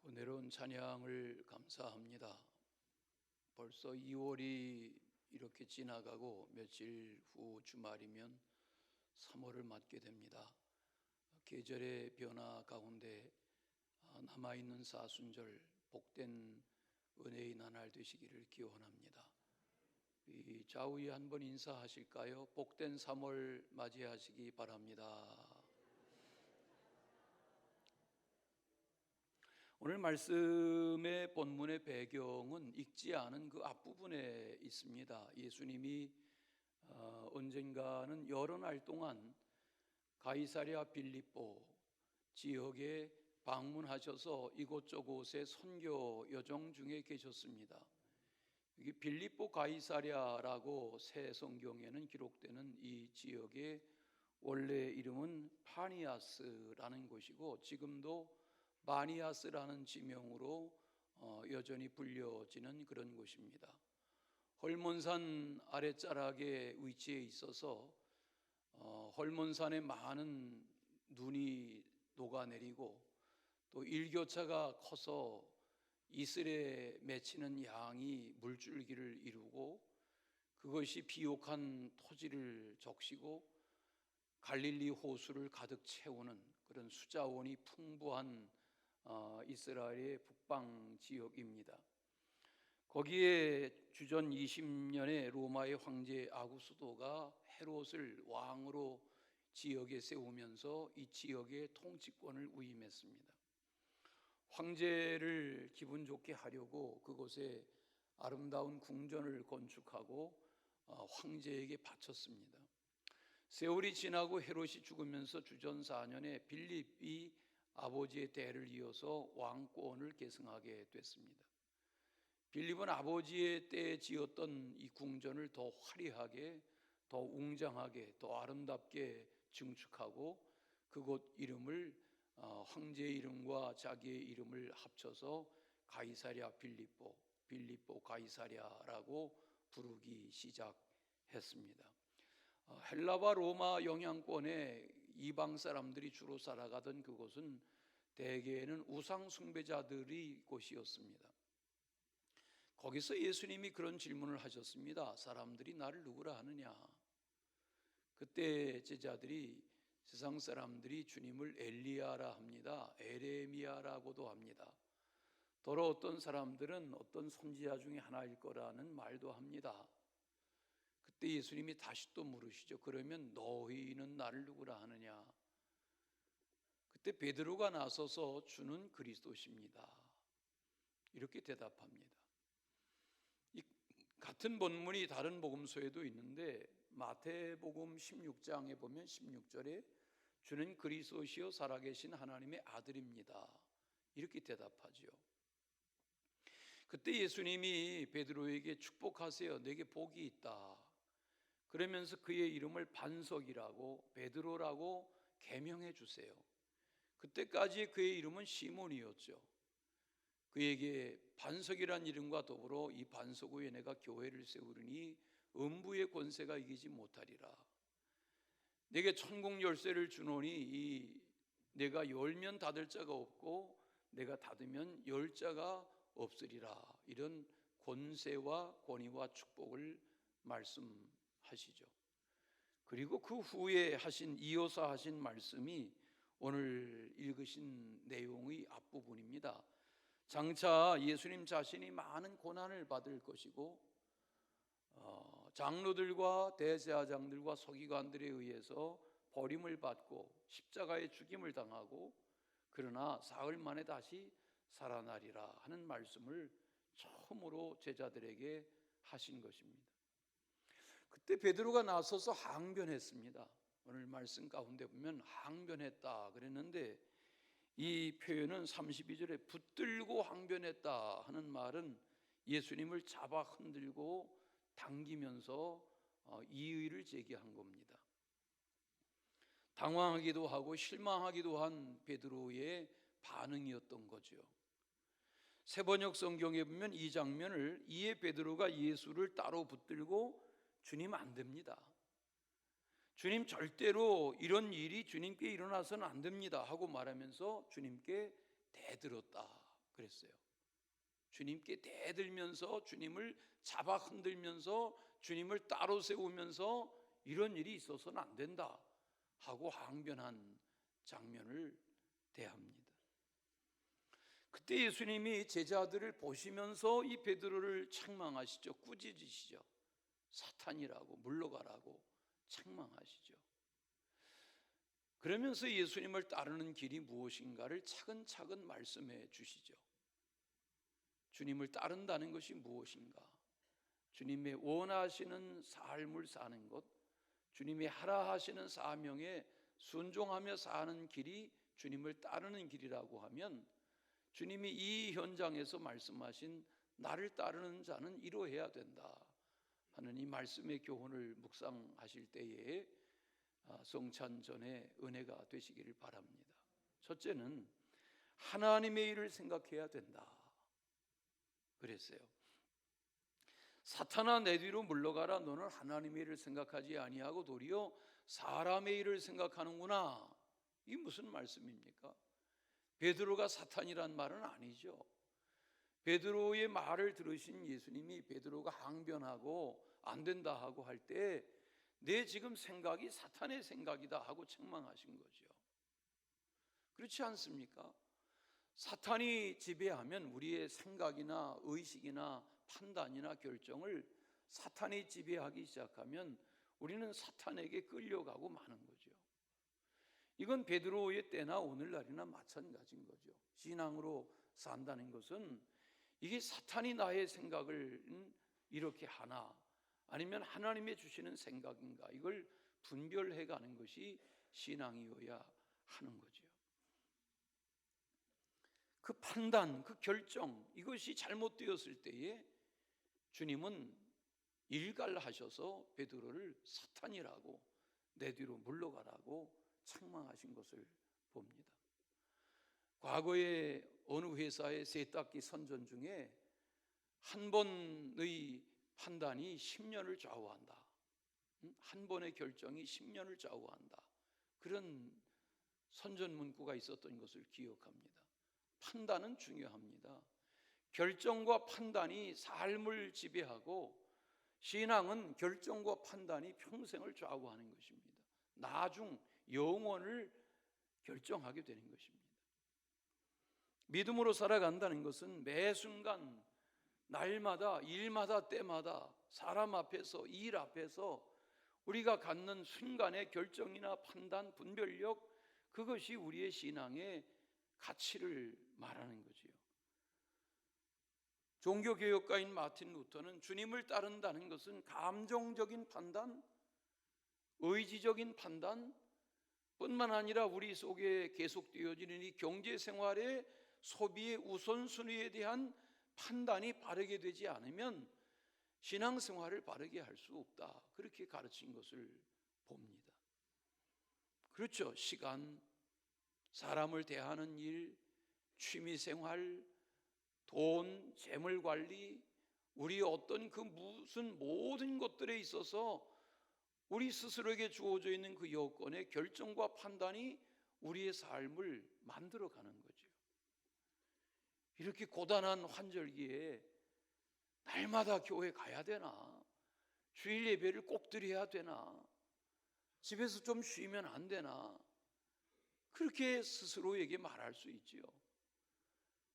은혜로운 찬양을 감사합니다. 벌써 2월이 이렇게 지나가고 며칠 후 주말이면 3월을 맞게 됩니다. 계절의 변화 가운데 남아있는 사순절 복된 은혜의 나날 되시기를 기원합니다. 이 좌우에 한번 인사하실까요? 복된 3월 맞이하시기 바랍니다. 오늘 말씀의 본문의 배경은 읽지 않은 그 앞부분에 있습니다. 예수님이 언젠가는 여러 날 동안 가이사랴 빌립보 지역에 방문하셔서 이곳저곳에 선교 여정 중에 계셨습니다. 여기 빌립보 가이사랴라고 새 성경에는 기록되는 이 지역의 원래 이름은 파니아스라는 곳이고 지금도 마니아스라는 지명으로 여전히 불려지는 그런 곳입니다. 헐몬산 아랫자락에 위치해 있어서 헐몬산에 많은 눈이 녹아내리고 또 일교차가 커서 이슬에 맺히는 양이 물줄기를 이루고 그것이 비옥한 토지를 적시고 갈릴리 호수를 가득 채우는 그런 수자원이 풍부한 이스라엘의 북방 지역입니다. 거기에 주전 20년에 로마의 황제 아구스도가 헤롯을 왕으로 지역에 세우면서 이 지역의 통치권을 위임했습니다. 황제를 기분 좋게 하려고 그곳에 아름다운 궁전을 건축하고 황제에게 바쳤습니다. 세월이 지나고 헤롯이 죽으면서 주전 4년에 빌립이 아버지의 대를 이어서 왕권을 계승하게 됐습니다. 빌립은 아버지의 때에 지었던 이 궁전을 더 화려하게, 더 웅장하게, 더 아름답게 증축하고 그곳 이름을 황제의 이름과 자기의 이름을 합쳐서 가이사랴 빌립보 가이사랴라고 부르기 시작했습니다. 헬라와 로마 영향권의 이방 사람들이 주로 살아가던 그곳은 대개는 우상 숭배자들의 곳이었습니다. 거기서 예수님이 그런 질문을 하셨습니다. 사람들이 나를 누구라 하느냐? 그때 제자들이 세상 사람들이 주님을 엘리야라 합니다. 에레미야라고도 합니다. 더러 어떤 사람들은 어떤 선지자 중에 하나일 거라는 말도 합니다. 그때 예수님이 다시 또 물으시죠. 그러면 너희는 나를 누구라 하느냐? 그때 베드로가 나서서 주는 그리스도십니다. 이렇게 대답합니다. 이 같은 본문이 다른 복음서에도 있는데 마태복음 16장에 보면 16절에 주는 그리스도시요 살아계신 하나님의 아들입니다. 이렇게 대답하죠. 그때 예수님이 베드로에게 축복하세요. 내게 복이 있다. 그러면서 그의 이름을 반석이라고 베드로라고 개명해 주세요. 그때까지 그의 이름은 시몬이었죠. 그에게 반석이란 이름과 더불어 이 반석 위에 내가 교회를 세우리니 음부의 권세가 이기지 못하리라. 내게 천국 열쇠를 주노니 내가 열면 닫을 자가 없고 내가 닫으면 열 자가 없으리라. 이런 권세와 권위와 축복을 말씀하시죠. 그리고 그 후에 이어서 하신 말씀이 오늘 읽으신 내용의 앞부분입니다. 장차 예수님 자신이 많은 고난을 받을 것이고 장로들과 대제사장들과 서기관들에 의해서 버림을 받고 십자가의 죽임을 당하고 그러나 사흘 만에 다시 살아나리라 하는 말씀을 처음으로 제자들에게 하신 것입니다. 그때 베드로가 나서서 항변했습니다. 오늘 말씀 가운데 보면 항변했다 그랬는데 이 표현은 32절에 붙들고 항변했다 하는 말은 예수님을 잡아 흔들고 당기면서 이의를 제기한 겁니다. 당황하기도 하고 실망하기도 한 베드로의 반응이었던 거죠. 세번역 성경에 보면 이 장면을 이에 베드로가 예수를 따로 붙들고 주님 안 됩니다. 주님 절대로 이런 일이 주님께 일어나서는 안 됩니다 하고 말하면서 주님께 대들었다 그랬어요. 주님께 대들면서 주님을 잡아 흔들면서 주님을 따로 세우면서 이런 일이 있어서는 안 된다 하고 항변한 장면을 대합니다. 그때 예수님이 제자들을 보시면서 이 베드로를 책망하시죠. 꾸짖으시죠. 사탄이라고, 물러가라고 책망하시죠. 그러면서 예수님을 따르는 길이 무엇인가를 차근차근 말씀해 주시죠. 주님을 따른다는 것이 무엇인가? 주님의 원하시는 삶을 사는 것, 주님이 하라 하시는 사명에 순종하며 사는 길이 주님을 따르는 길이라고 하면, 주님이 이 현장에서 말씀하신 나를 따르는 자는 이러해야 된다 하는 이 말씀의 교훈을 묵상하실 때에 성찬 전에 은혜가 되시기를 바랍니다. 첫째는 하나님의 일을 생각해야 된다 그랬어요. 사탄아 내 뒤로 물러가라. 너는 하나님의 일을 생각하지 아니하고 도리어 사람의 일을 생각하는구나. 이게 무슨 말씀입니까? 베드로가 사탄이란 말은 아니죠. 베드로의 말을 들으신 예수님이 베드로가 항변하고 안 된다 하고 할 때 내 지금 생각이 사탄의 생각이다 하고 책망하신 거죠. 그렇지 않습니까? 사탄이 지배하면 우리의 생각이나 의식이나 판단이나 결정을 사탄이 지배하기 시작하면 우리는 사탄에게 끌려가고 마는 거죠. 이건 베드로의 때나 오늘날이나 마찬가지인 거죠. 신앙으로 산다는 것은 이게 사탄이 나의 생각을 이렇게 하나 아니면 하나님의 주시는 생각인가, 이걸 분별해 가는 것이 신앙이어야 하는 거죠. 그 판단, 그 결정, 이것이 잘못되었을 때에 주님은 일갈하셔서 베드로를 사탄이라고 내 뒤로 물러가라고 책망하신 것을 봅니다. 과거에 어느 회사의 세탁기 선전 중에 한 번의 판단이 10년을 좌우한다. 한 번의 결정이 10년을 좌우한다. 그런 선전 문구가 있었던 것을 기억합니다. 판단은 중요합니다. 결정과 판단이 삶을 지배하고 신앙은 결정과 판단이 평생을 좌우하는 것입니다. 나중 영원을 결정하게 되는 것입니다. 믿음으로 살아간다는 것은 매 순간 날마다 일마다 때마다 사람 앞에서 일 앞에서 우리가 갖는 순간의 결정이나 판단, 분별력, 그것이 우리의 신앙의 가치를 말하는 거지요. 종교개혁가인 마틴 루터는 주님을 따른다는 것은 감정적인 판단, 의지적인 판단 뿐만 아니라 우리 속에 계속되어지는 이 경제생활의 소비의 우선순위에 대한 판단이 바르게 되지 않으면 신앙생활을 바르게 할 수 없다, 그렇게 가르친 것을 봅니다. 그렇죠. 시간, 사람을 대하는 일, 취미생활, 돈, 재물관리, 우리 어떤 그 무슨 모든 것들에 있어서 우리 스스로에게 주어져 있는 그 여건의 결정과 판단이 우리의 삶을 만들어가는 거죠. 이렇게 고단한 환절기에 날마다 교회 가야 되나? 주일 예배를 꼭 드려야 되나? 집에서 좀 쉬면 안 되나? 그렇게 스스로에게 말할 수 있지요.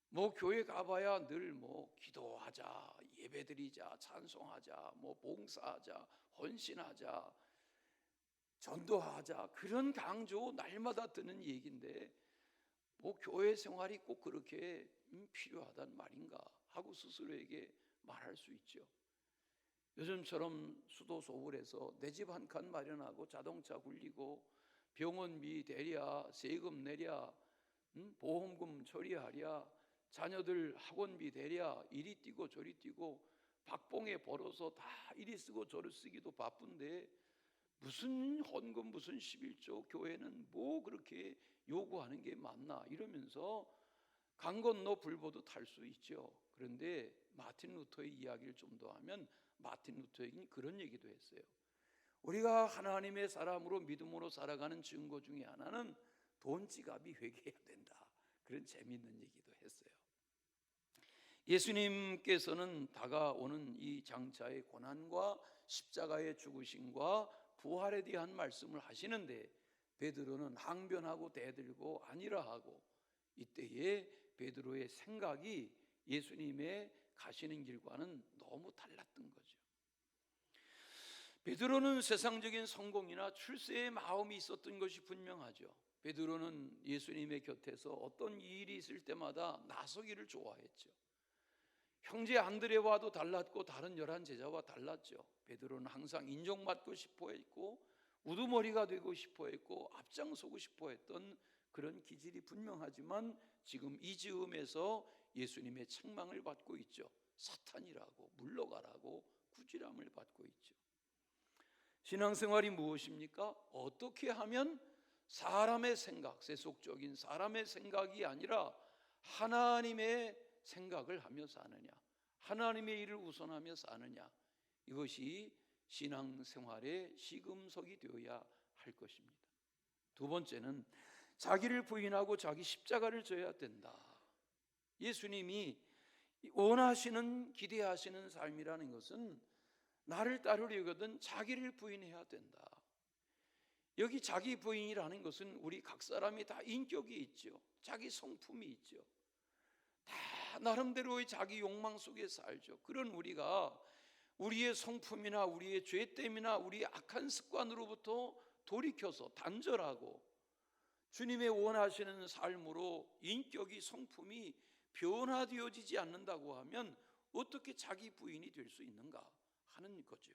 뭐 교회 가봐야 늘 뭐 기도하자, 예배드리자, 찬송하자, 뭐 봉사하자, 헌신하자, 전도하자, 그런 강조 날마다 듣는 얘기인데 뭐 교회 생활이 꼭 그렇게 필요하단 말인가 하고 스스로에게 말할 수 있죠. 요즘처럼 수도 소홀해서 내 집 한 칸 마련하고 자동차 굴리고 병원비 대랴, 세금 내랴, 보험금 처리하랴, 자녀들 학원비 대랴, 이리 뛰고 저리 뛰고 박봉에 벌어서 다 이리 쓰고 저리 쓰기도 바쁜데 무슨 헌금, 무슨 11조, 교회는 뭐 그렇게 요구하는 게 많나 이러면서 강 건너 불보도 탈 수 있죠. 그런데 마틴 루터의 이야기를 좀 더 하면 마틴 루터에게는 그런 얘기도 했어요. 우리가 하나님의 사람으로 믿음으로 살아가는 증거 중에 하나는 돈 지갑이 회개해야 된다. 그런 재미있는 얘기도 했어요. 예수님께서는 다가오는 이 장차의 고난과 십자가의 죽으심과 부활에 대한 말씀을 하시는데 베드로는 항변하고 대들고 아니라 하고, 이때에 베드로의 생각이 예수님의 가시는 길과는 너무 달랐던 거죠. 베드로는 세상적인 성공이나 출세의 마음이 있었던 것이 분명하죠. 베드로는 예수님의 곁에서 어떤 일이 있을 때마다 나서기를 좋아했죠. 형제 안드레와도 달랐고 다른 11제자와 달랐죠. 베드로는 항상 인정받고 싶어 했고 우두머리가 되고 싶어 했고 앞장서고 싶어 했던 그런 기질이 분명하지만 지금 이 즈음에서 예수님의 책망을 받고 있죠. 사탄이라고, 물러가라고 꾸지람을 받고 있죠. 신앙생활이 무엇입니까? 어떻게 하면 사람의 생각, 세속적인 사람의 생각이 아니라 하나님의 생각을 하며 사느냐, 하나님의 일을 우선하며 사느냐, 이것이 신앙생활의 시금석이 되어야 할 것입니다. 두 번째는 자기를 부인하고 자기 십자가를 져야 된다. 예수님이 원하시는, 기대하시는 삶이라는 것은 나를 따르려거든 자기를 부인해야 된다. 여기 자기 부인이라는 것은 우리 각 사람이 다 인격이 있죠. 자기 성품이 있죠. 다 나름대로의 자기 욕망 속에 살죠. 그런 우리가 우리의 성품이나 우리의 죄됨이나 우리의 악한 습관으로부터 돌이켜서 단절하고 주님의 원하시는 삶으로 인격이, 성품이 변화되어지지 않는다고 하면 어떻게 자기 부인이 될 수 있는가 하는 거죠.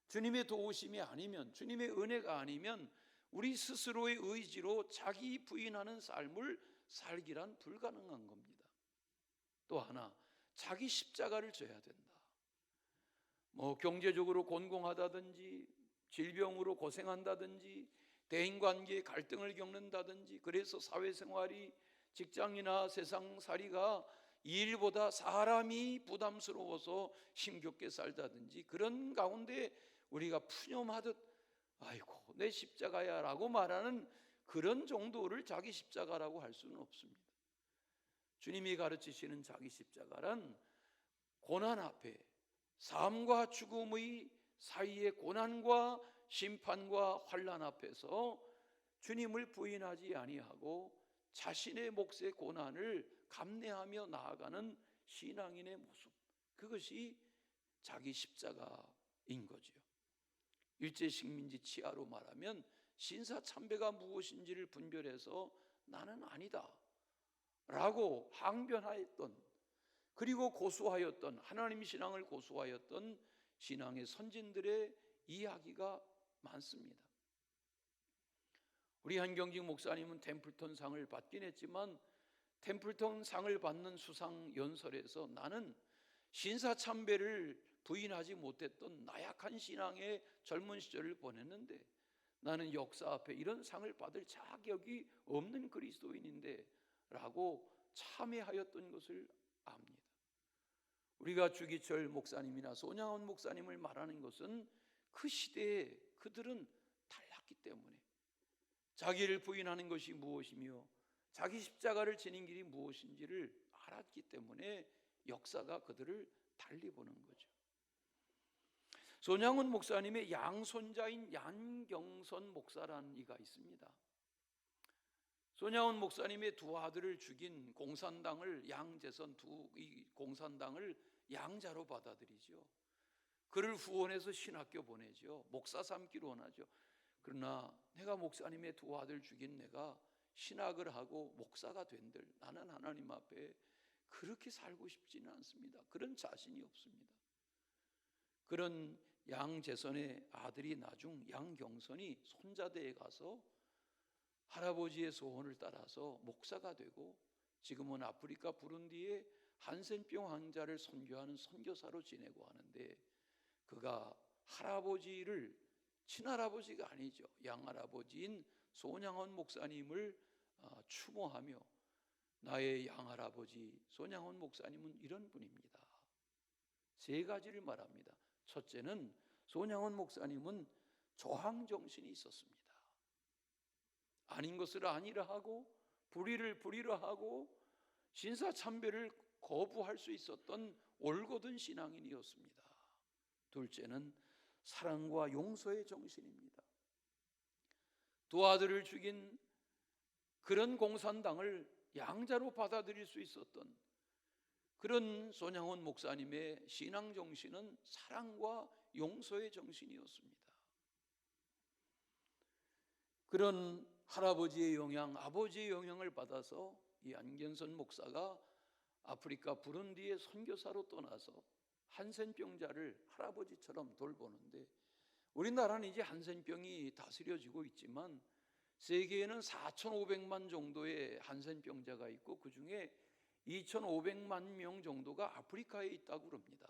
주님의 도우심이 아니면, 주님의 은혜가 아니면 우리 스스로의 의지로 자기 부인하는 삶을 살기란 불가능한 겁니다. 또 하나, 자기 십자가를 져야 된다. 경제적으로 곤공하다든지 질병으로 고생한다든지 대인관계에 갈등을 겪는다든지, 그래서 사회생활이, 직장이나 세상살이가 일보다 사람이 부담스러워서 힘겹게 살다든지, 그런 가운데 우리가 푸념하듯 아이고 내 십자가야 라고 말하는 그런 정도를 자기 십자가라고 할 수는 없습니다. 주님이 가르치시는 자기 십자가란 고난 앞에, 삶과 죽음의 사이의 고난과 심판과 환난 앞에서 주님을 부인하지 아니하고 자신의 몫의 고난을 감내하며 나아가는 신앙인의 모습, 그것이 자기 십자가인 거죠. 일제식민지 치하로 말하면 신사참배가 무엇인지를 분별해서 나는 아니다 라고 항변하였던, 그리고 고수하였던, 하나님 신앙을 고수하였던 신앙의 선진들의 이야기가 많습니다. 우리 한경직 목사님은 템플턴 상을 받긴 했지만 템플턴 상을 받는 수상 연설에서 나는 신사참배를 부인하지 못했던 나약한 신앙의 젊은 시절을 보냈는데 나는 역사 앞에 이런 상을 받을 자격이 없는 그리스도인인데 라고 참회하였던 것을 압니다. 우리가 주기철 목사님이나 손양원 목사님을 말하는 것은 그 시대에 그들은 달랐기 때문에 자기를 부인하는 것이 무엇이며 자기 십자가를 지는 길이 무엇인지를 알았기 때문에 역사가 그들을 달리 보는 거죠. 손양원 목사님의 양손자인 양경선 목사라는 이가 있습니다. 손양원 목사님의 두 아들을 죽인 공산당을, 양재선 이 공산당을 양자로 받아들이죠. 그를 후원해서 신학교 보내죠. 목사 삼기로 원하죠. 그러나 내가 목사님의 두 아들 죽인 내가 신학을 하고 목사가 된들 나는 하나님 앞에 그렇게 살고 싶지는 않습니다. 그런 자신이 없습니다. 그런 양재선의 아들이 나중 양경선이 손자대에 가서 할아버지의 소원을 따라서 목사가 되고 지금은 아프리카 부룬디에 한센병 환자를 선교하는 선교사로 지내고 하는데, 그가 할아버지를, 친할아버지가 아니죠, 양할아버지인 손양원 목사님을 추모하며 나의 양할아버지 손양원 목사님은 이런 분입니다. 세 가지를 말합니다. 첫째는 손양원 목사님은 저항정신이 있었습니다. 아닌 것을 아니라 하고 불의를 불의라 하고 신사참배를 거부할 수 있었던 올곧은 신앙인이었습니다. 둘째는 사랑과 용서의 정신입니다. 두 아들을 죽인 그런 공산당을 양자로 받아들일 수 있었던 그런 손양원 목사님의 신앙 정신은 사랑과 용서의 정신이었습니다. 그런 할아버지의 영향, 아버지의 영향을 받아서 이 안경선 목사가 아프리카 부룬디의 선교사로 떠나서 한센병자를 할아버지처럼 돌보는데, 우리나라는 이제 한센병이 다스려지고 있지만 세계에는 4,500만 정도의 한센병자가 있고 그 중에 2,500만 명 정도가 아프리카에 있다고 그럽니다.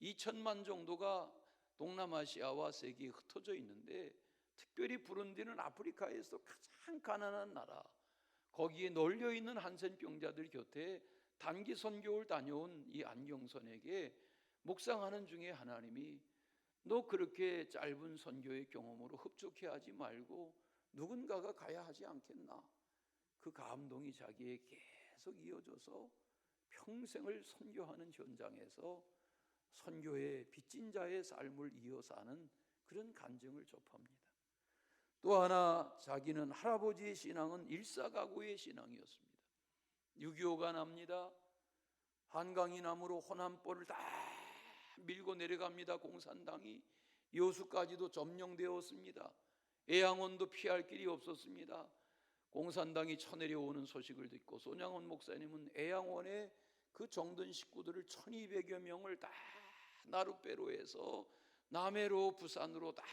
2천만 정도가 동남아시아와 세계에 흩어져 있는데, 특별히 부룬디는 아프리카에서 가장 가난한 나라, 거기에 널려있는 한센병자들 곁에 단기 선교를 다녀온 이 안경선에게 묵상하는 중에 하나님이 너 그렇게 짧은 선교의 경험으로 흡족해 하지 말고 누군가가 가야 하지 않겠나? 그 감동이 자기에 계속 이어져서 평생을 선교하는 현장에서 선교의 빚진 자의 삶을 이어사는 그런 간증을 접합니다. 또 하나, 자기는 할아버지의 신앙은 일사가구의 신앙이었습니다. 6.25가 납니다. 한강이 나무로 호남벌을 다 밀고 내려갑니다. 공산당이 여수까지도 점령되었습니다. 애양원도 피할 길이 없었습니다. 공산당이 쳐내려오는 소식을 듣고 손양원 목사님은 애양원에 그 정든 식구들을 1,200여 명을 다 나룻배로 해서 남해로 부산으로 다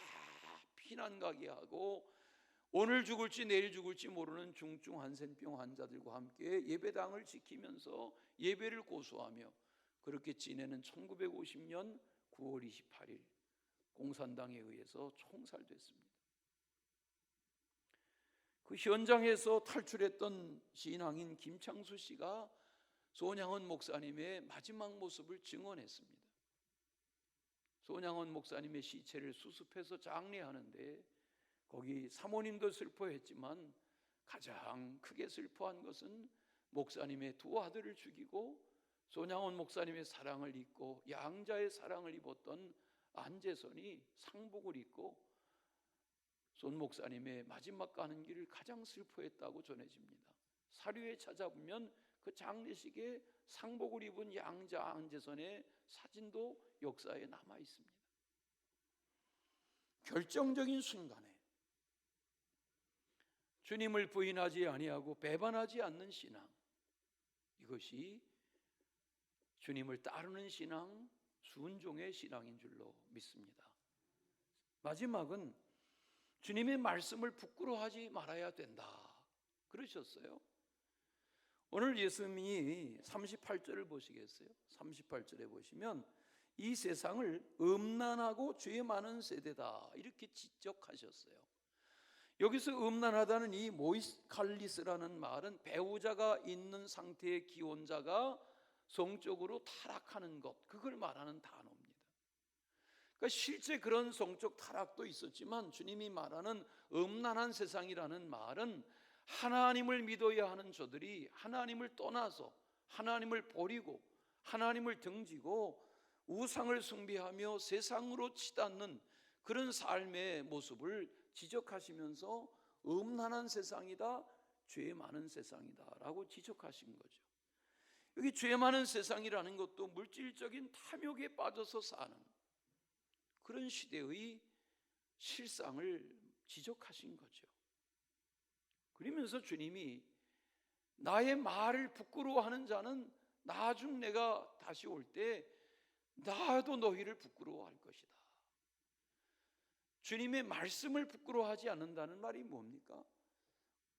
피난 가게 하고 오늘 죽을지 내일 죽을지 모르는 중증 한센병 환자들과 함께 예배당을 지키면서 예배를 고수하며 그렇게 지내는 1950년 9월 28일 공산당에 의해서 총살됐습니다. 그 현장에서 탈출했던 신앙인 김창수 씨가 손양원 목사님의 마지막 모습을 증언했습니다. 손양원 목사님의 시체를 수습해서 장례하는데 거기 사모님도 슬퍼했지만 가장 크게 슬퍼한 것은 목사님의 두 아들을 죽이고 손양원 목사님의 사랑을 입고 양자의 사랑을 입었던 안재선이 상복을 입고 손 목사님의 마지막 가는 길을 가장 슬퍼했다고 전해집니다. 사료에 찾아보면 그 장례식에 상복을 입은 양자 안재선의 사진도 역사에 남아 있습니다. 결정적인 순간에 주님을 부인하지 아니하고 배반하지 않는 신앙, 이것이 주님을 따르는 신앙, 순종의 신앙인 줄로 믿습니다. 마지막은 주님의 말씀을 부끄러워하지 말아야 된다 그러셨어요. 오늘 예수님이 38절을 보시겠어요? 38절에 보시면 이 세상을 음란하고 죄 많은 세대다 이렇게 지적하셨어요. 여기서 음란하다는 이 모이스칼리스라는 말은 배우자가 있는 상태의 기혼자가 성적으로 타락하는 것, 그걸 말하는 단어입니다. 그러니까 실제 그런 성적 타락도 있었지만 주님이 말하는 음란한 세상이라는 말은 하나님을 믿어야 하는 저들이 하나님을 떠나서 하나님을 버리고 하나님을 등지고 우상을 숭배하며 세상으로 치닫는 그런 삶의 모습을 지적하시면서 음란한 세상이다, 죄 많은 세상이다 라고 지적하신 거죠. 여기 죄 많은 세상이라는 것도 물질적인 탐욕에 빠져서 사는 그런 시대의 실상을 지적하신 거죠. 그러면서 주님이 나의 말을 부끄러워하는 자는 나중 내가 다시 올 때 나도 너희를 부끄러워할 것이다. 주님의 말씀을 부끄러워하지 않는다는 말이 뭡니까?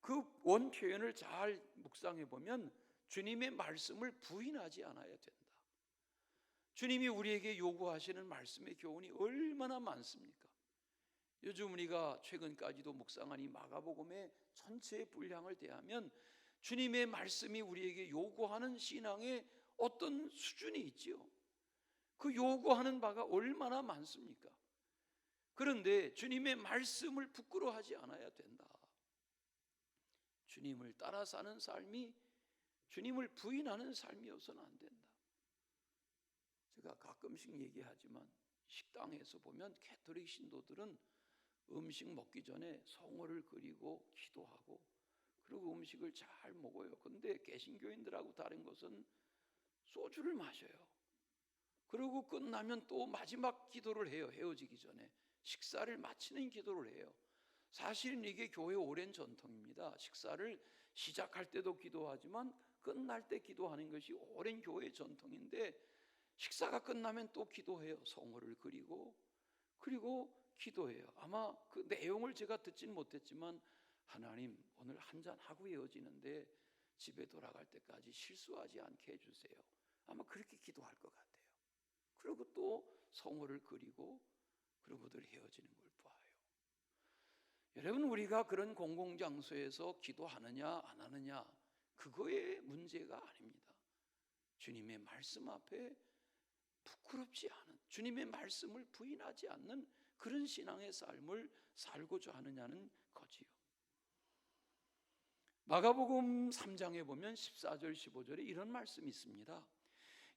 그 원 표현을 잘 묵상해 보면 주님의 말씀을 부인하지 않아야 된다. 주님이 우리에게 요구하시는 말씀의 교훈이 얼마나 많습니까? 요즘 우리가 최근까지도 묵상한 이 마가복음의 전체의 분량을 대하면 주님의 말씀이 우리에게 요구하는 신앙의 어떤 수준이 있지요. 그 요구하는 바가 얼마나 많습니까? 그런데 주님의 말씀을 부끄러워하지 않아야 된다. 주님을 따라 사는 삶이 주님을 부인하는 삶이어서는 안 된다. 제가 가끔씩 얘기하지만 식당에서 보면 가톨릭 신도들은 음식 먹기 전에 성호를 그리고 기도하고 그리고 음식을 잘 먹어요. 근데 개신교인들하고 다른 것은 소주를 마셔요. 그리고 끝나면 또 마지막 기도를 해요. 헤어지기 전에 식사를 마치는 기도를 해요. 사실은 이게 교회 오랜 전통입니다. 식사를 시작할 때도 기도하지만 끝날 때 기도하는 것이 오랜 교회 전통인데, 식사가 끝나면 또 기도해요. 성호를 그리고 그리고 기도해요. 아마 그 내용을 제가 듣진 못했지만, 하나님 오늘 한잔 하고 헤어지는데 집에 돌아갈 때까지 실수하지 않게 해주세요. 아마 그렇게 기도할 것 같아요. 그리고 또 성호를 그리고 그러고들 헤어지는 걸 봐요. 여러분, 우리가 그런 공공장소에서 기도하느냐 안 하느냐 그거의 문제가 아닙니다. 주님의 말씀 앞에 부끄럽지 않은, 주님의 말씀을 부인하지 않는 그런 신앙의 삶을 살고자 하느냐는 거지요. 마가복음 3장에 보면 14절 15절에 이런 말씀이 있습니다.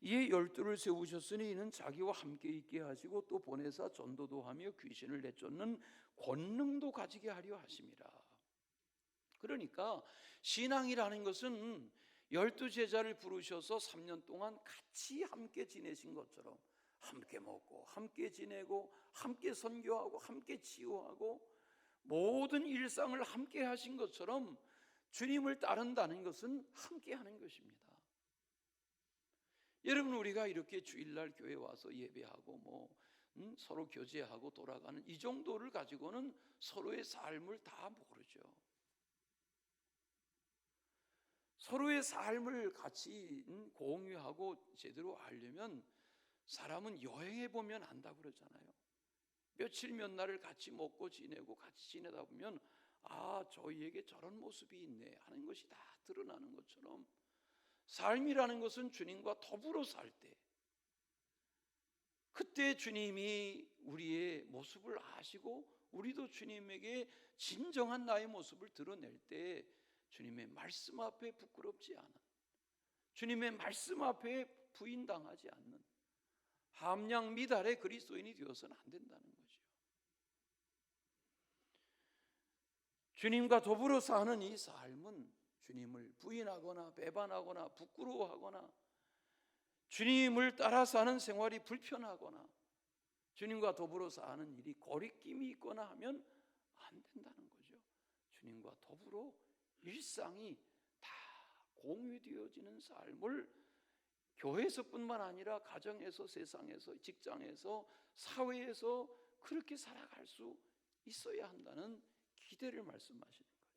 이에 12를 세우셨으니 이는 자기와 함께 있게 하시고 또 보내사 전도도 하며 귀신을 내쫓는 권능도 가지게 하려 하심이라. 그러니까 신앙이라는 것은 12제자를 부르셔서 3년 동안 같이 함께 지내신 것처럼 함께 먹고 함께 지내고 함께 선교하고 함께 치유하고 모든 일상을 함께 하신 것처럼 주님을 따른다는 것은 함께 하는 것입니다. 여러분, 우리가 이렇게 주일날 교회 와서 예배하고 서로 교제하고 돌아가는 이 정도를 가지고는 서로의 삶을 다 모르죠. 서로의 삶을 같이 공유하고 제대로 알려면 사람은 여행해 보면 안다 그러잖아요. 며칠 몇 날을 같이 먹고 지내고 같이 지내다 보면 저희에게 저런 모습이 있네 하는 것이 다 드러나는 것처럼, 삶이라는 것은 주님과 더불어 살 때, 그때 주님이 우리의 모습을 아시고 우리도 주님에게 진정한 나의 모습을 드러낼 때 주님의 말씀 앞에 부끄럽지 않은, 주님의 말씀 앞에 부인당하지 않는 함량 미달의 그리스도인이 되어서는 안 된다는 거죠. 주님과 더불어 사는 이 삶은 주님을 부인하거나 배반하거나 부끄러워하거나 주님을 따라 사는 생활이 불편하거나 주님과 더불어 사는 일이 거리낌이 있거나 하면 안 된다는 거죠. 주님과 더불어 일상이 다 공유되어지는 삶을 교회에서뿐만 아니라 가정에서, 세상에서, 직장에서, 사회에서 그렇게 살아갈 수 있어야 한다는 기대를 말씀하시는 거죠.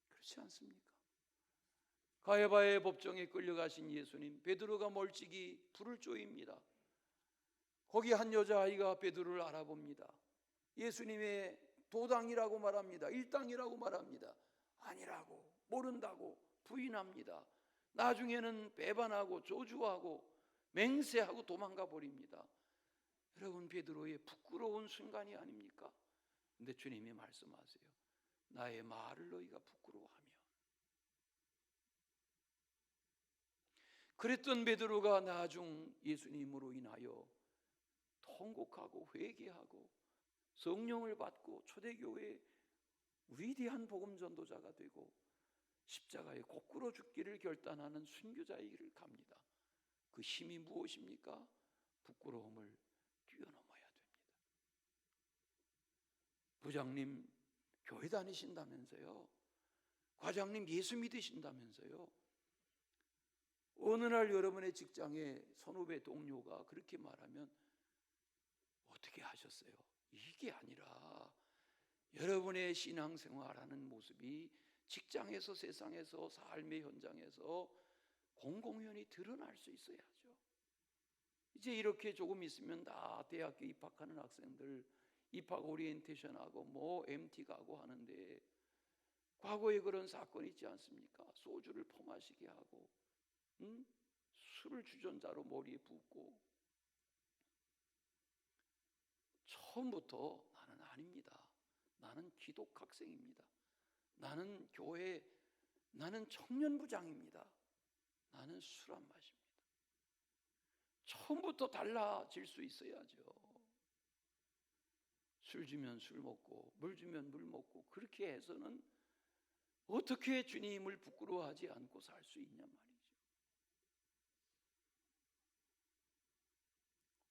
그렇지 않습니까? 가야바의 법정에 끌려가신 예수님, 베드로가 멀찍이 불을 쪼입니다. 거기 한 여자아이가 베드로를 알아봅니다. 예수님의 도당이라고 말합니다. 일당이라고 말합니다. 아니라고, 모른다고 부인합니다. 나중에는 배반하고 저주하고 맹세하고 도망가 버립니다. 여러분, 베드로의 부끄러운 순간이 아닙니까? 근데 주님이 말씀하세요. 나의 말을 너희가 부끄러워하며. 그랬던 베드로가 나중 예수님으로 인하여 통곡하고 회개하고 성령을 받고 초대교회의 위대한 복음 전도자가 되고 십자가에 거꾸로 죽기를 결단하는 순교자의 길을 갑니다. 그 힘이 무엇입니까? 부끄러움을 뛰어넘어야 됩니다. 부장님 교회 다니신다면서요. 과장님 예수 믿으신다면서요. 어느 날 여러분의 직장에 선후배 동료가 그렇게 말하면 어떻게 하셨어요? 이게 아니라 여러분의 신앙생활하는 모습이 직장에서, 세상에서, 삶의 현장에서 공공연히 드러날 수 있어야죠. 이제 이렇게 조금 있으면 다 대학교 입학하는 학생들 입학 오리엔테이션하고 MT 가고 하는데, 과거에 그런 사건이 있지 않습니까? 소주를 퍼마시게 하고 술을 주전자로 머리에 붓고. 처음부터 나는 아닙니다. 나는 기독학생입니다. 나는 교회 나는 청년부장입니다. 나는 술 안 마십니다. 처음부터 달라질 수 있어야죠. 술 주면 술 먹고 물 주면 물 먹고 그렇게 해서는 어떻게 주님을 부끄러워하지 않고 살 수 있냔 말이죠.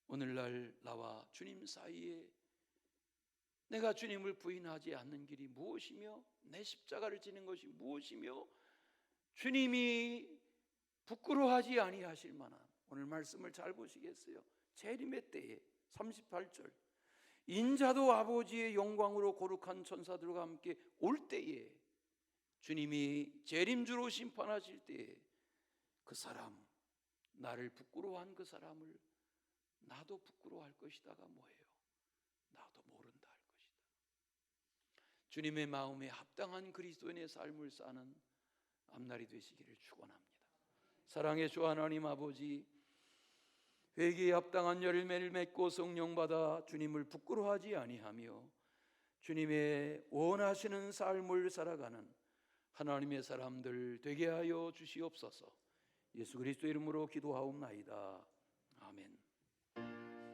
오늘날 나와 주님 사이에 내가 주님을 부인하지 않는 길이 무엇이며 내 십자가를 지는 것이 무엇이며 주님이 부끄러워하지 아니하실 만한, 오늘 말씀을 잘 보시겠어요? 재림의 때에 38절, 인자도 아버지의 영광으로 거룩한 천사들과 함께 올 때에, 주님이 재림주로 심판하실 때에 그 사람, 나를 부끄러워한 그 사람을 나도 부끄러워할 것이다가 뭐예요? 나도 모른다 할 것이다. 주님의 마음에 합당한 그리스도인의 삶을 사는 앞날이 되시기를 축원합니다. 사랑의 주 하나님 아버지, 회개에 합당한 열매를 맺고 성령 받아 주님을 부끄러워하지 아니하며 주님의 원하시는 삶을 살아가는 하나님의 사람들 되게 하여 주시옵소서. 예수 그리스도 이름으로 기도하옵나이다. 아멘.